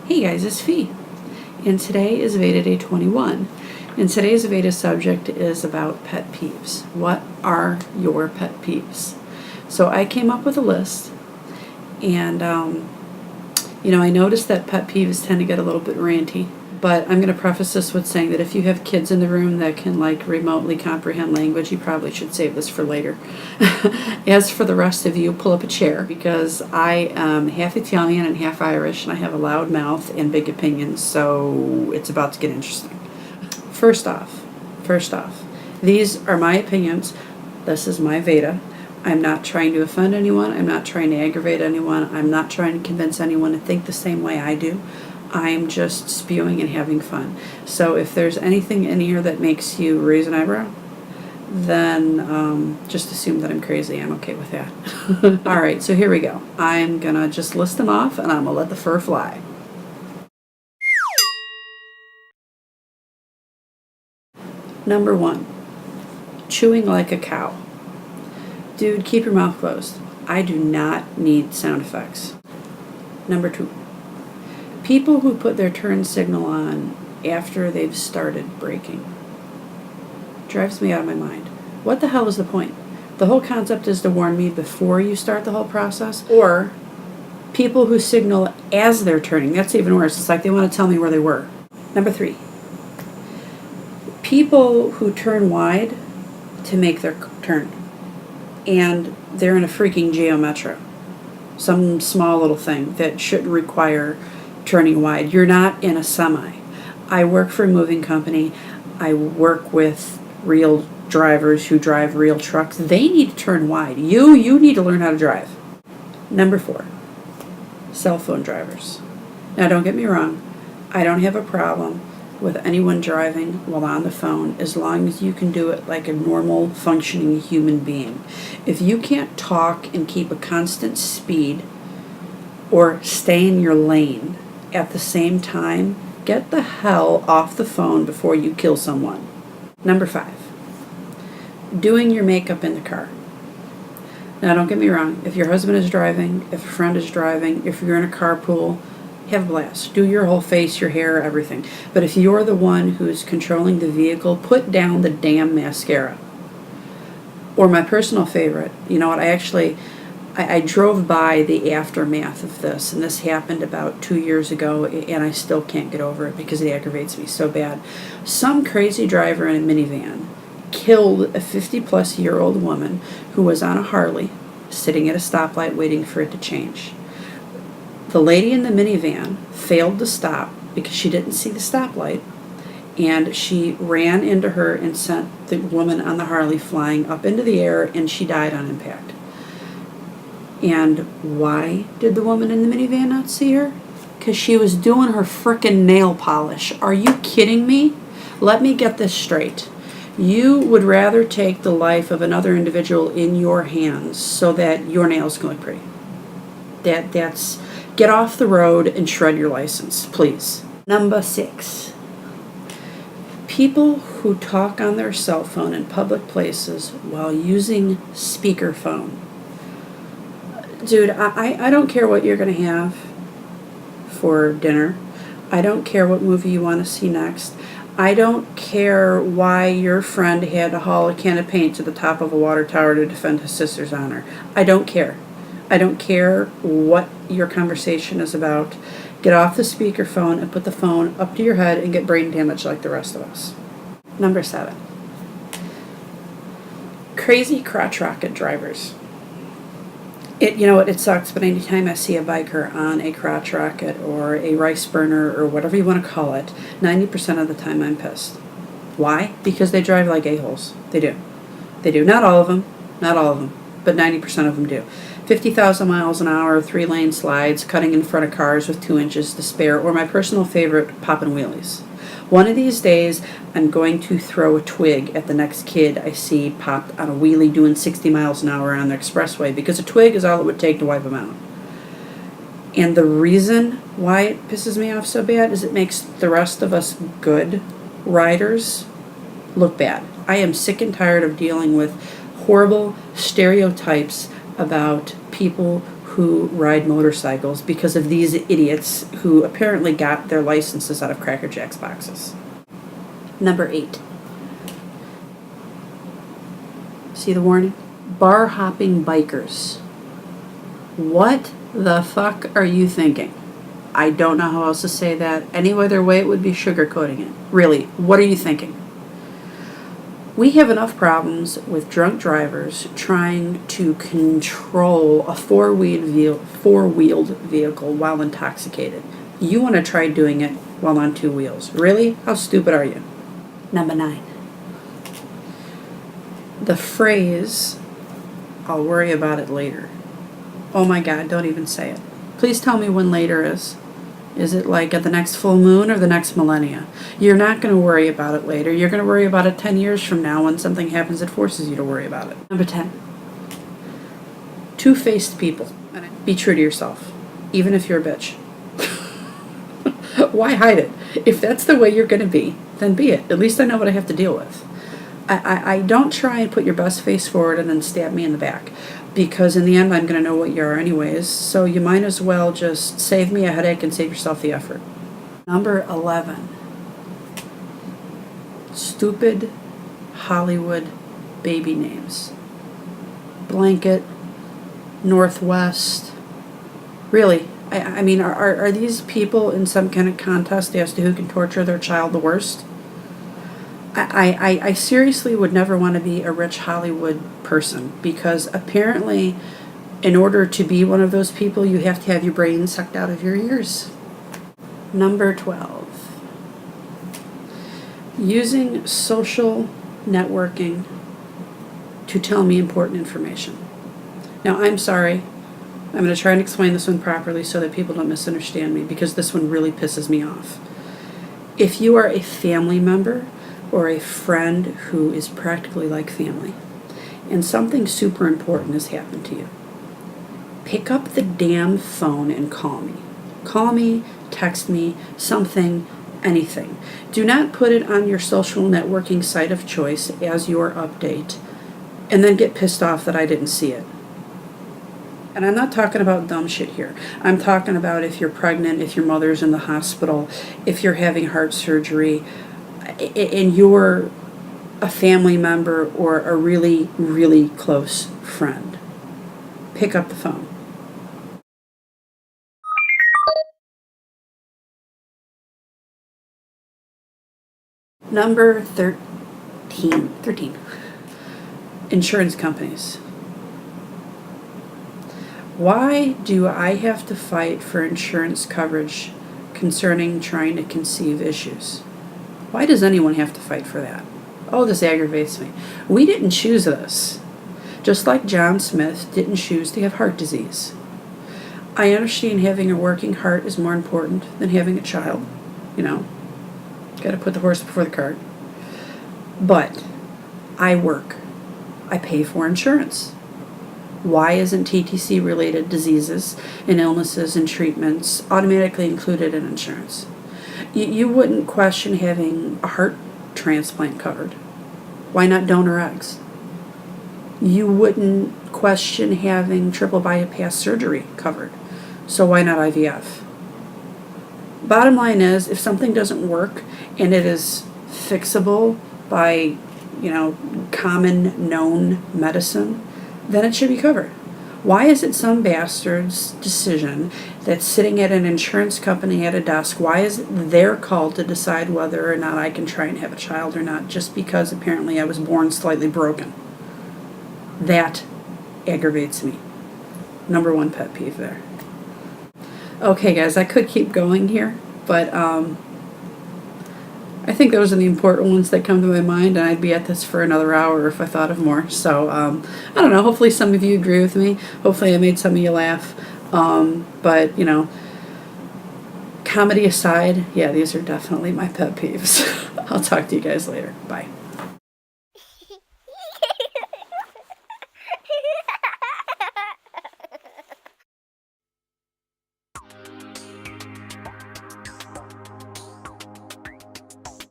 Hey guys, it's Fee, and today is VEDA Day 21, and today's VEDA subject is about pet peeves. What are your pet peeves? So I came up with a list, and I noticed that pet peeves tend to get a little bit ranty, but I'm going to preface this with saying that if you have kids in the room that can remotely comprehend language, you probably should save this for later. As for the rest of you, pull up a chair, because I am half Italian and half Irish, and I have a loud mouth and big opinions, so it's about to get interesting. First off, these are my opinions. This is my VEDA. I'm not trying to offend anyone. I'm not trying to aggravate anyone. I'm not trying to convince anyone to think the same way I do. I'm just spewing and having fun. So if there's anything in here that makes you raise an eyebrow, then just assume that I'm crazy. I'm okay with that. All right, so here we go. I'm going to just list them off, and I'm going to let the fur fly. Number 1, chewing like a cow. Dude, keep your mouth closed. I do not need sound effects. Number 2, people who put their turn signal on after they've started braking. Drives me out of my mind. What the hell is the point? The whole concept is to warn me before you start the whole process. Or people who signal as they're turning. That's even worse. It's like they want to tell me where they were. Number 3, people who turn wide to make their turn, and they're in a freaking Geo Metro, some small little thing that should require turning wide. You're not in a semi. I work for a moving company. I work with real drivers who drive real trucks. They need to turn wide. You need to learn how to drive. Number 4, cell phone drivers. Now don't get me wrong. I don't have a problem with anyone driving while on the phone, as long as you can do it like a normal functioning human being. If you can't talk and keep a constant speed or stay in your lane at the same time, get the hell off the phone before you kill someone. Number 5, doing your makeup in the car. Now don't get me wrong, if your husband is driving, if a friend is driving, if you're in a carpool, have a blast. Do your whole face, your hair, everything. But if you're the one who's controlling the vehicle, put down the damn mascara. Or my personal favorite, you know what, I drove by the aftermath of this, and this happened about 2 years ago, and I still can't get over it because it aggravates me so bad. Some crazy driver in a minivan killed a 50-plus-year-old woman who was on a Harley, sitting at a stoplight waiting for it to change. The lady in the minivan failed to stop because she didn't see the stoplight, and she ran into her and sent the woman on the Harley flying up into the air, and she died on impact. And why did the woman in the minivan not see her? Because she was doing her frickin' nail polish. Are you kidding me? Let me get this straight. You would rather take the life of another individual in your hands so that your nails can look pretty. That's get off the road and shred your license, please. Number 6, people who talk on their cell phone in public places while using speakerphone. Dude, I don't care what you're going to have for dinner. I don't care what movie you want to see next. I don't care why your friend had to haul a can of paint to the top of a water tower to defend his sister's honor. I don't care. I don't care what your conversation is about. Get off the speakerphone and put the phone up to your head and get brain damage like the rest of us. Number 7, crazy crotch rocket drivers. It sucks, but anytime I see a biker on a crotch rocket or a rice burner or whatever you want to call it, 90% of the time I'm pissed. Why? Because they drive like a-holes. They do. Not all of them, but 90% of them do. 50,000 miles an hour, 3-lane slides, cutting in front of cars with 2 inches to spare, or my personal favorite, popping wheelies. One of these days, I'm going to throw a twig at the next kid I see popped on a wheelie doing 60 miles an hour on the expressway, because a twig is all it would take to wipe them out. And the reason why it pisses me off so bad is it makes the rest of us good riders look bad. I am sick and tired of dealing with horrible stereotypes about people who ride motorcycles because of these idiots who apparently got their licenses out of Cracker Jack's boxes. Number 8. See the warning? Bar hopping bikers. What the fuck are you thinking? I don't know how else to say that. Any other way it would be sugarcoating it. Really, what are you thinking? We have enough problems with drunk drivers trying to control a four-wheeled vehicle while intoxicated. You want to try doing it while on 2 wheels. Really? How stupid are you? Number 9. The phrase, "I'll worry about it later." Oh my God, don't even say it. Please tell me when later is. Is it like at the next full moon or the next millennia? You're not going to worry about it later. You're going to worry about it 10 years from now when something happens that forces you to worry about it. Number 10. Two-faced people. Be true to yourself, even if you're a bitch. Why hide it? If that's the way you're going to be, then be it. At least I know what I have to deal with. I don't try and put your best face forward and then stab me in the back, because in the end I'm going to know what you are anyways, so you might as well just save me a headache and save yourself the effort. Number 11. Stupid Hollywood baby names. Blanket, Northwest. Really, I mean, are these people in some kind of contest as to who can torture their child the worst? I seriously would never want to be a rich Hollywood person, because apparently in order to be one of those people you have to have your brain sucked out of your ears. Number 12. Using social networking to tell me important information. Now I'm sorry, I'm going to try and explain this one properly so that people don't misunderstand me, because this one really pisses me off. If you are a family member or a friend who is practically like family, and something super important has happened to you, pick up the damn phone and call me. Call me, text me, something, anything. Do not put it on your social networking site of choice as your update, and then get pissed off that I didn't see it. And I'm not talking about dumb shit here. I'm talking about if you're pregnant, if your mother's in the hospital, if you're having heart surgery, and you're a family member or a really, really close friend. Pick up the phone. Number 13. Insurance companies. Why do I have to fight for insurance coverage concerning trying to conceive issues? Why does anyone have to fight for that? Oh, this aggravates me. We didn't choose this. Just like John Smith didn't choose to have heart disease. I understand having a working heart is more important than having a child. You know, got to put the horse before the cart. But I work. I pay for insurance. Why isn't TTC-related diseases and illnesses and treatments automatically included in insurance? You wouldn't question having a heart transplant covered. Why not donor eggs? You wouldn't question having triple bypass surgery covered. So why not IVF? Bottom line is, if something doesn't work and it is fixable by, common known medicine, then it should be covered. Why is it some bastard's decision that's sitting at an insurance company at a desk? Why is it their call to decide whether or not I can try and have a child or not, just because apparently I was born slightly broken? That aggravates me. Number 1 pet peeve there. Okay, guys, I could keep going here, but I think those are the important ones that come to my mind, and I'd be at this for another hour if I thought of more. So, I don't know. Hopefully some of you agree with me. Hopefully I made some of you laugh. But, comedy aside, yeah, these are definitely my pet peeves. I'll talk to you guys later. Bye.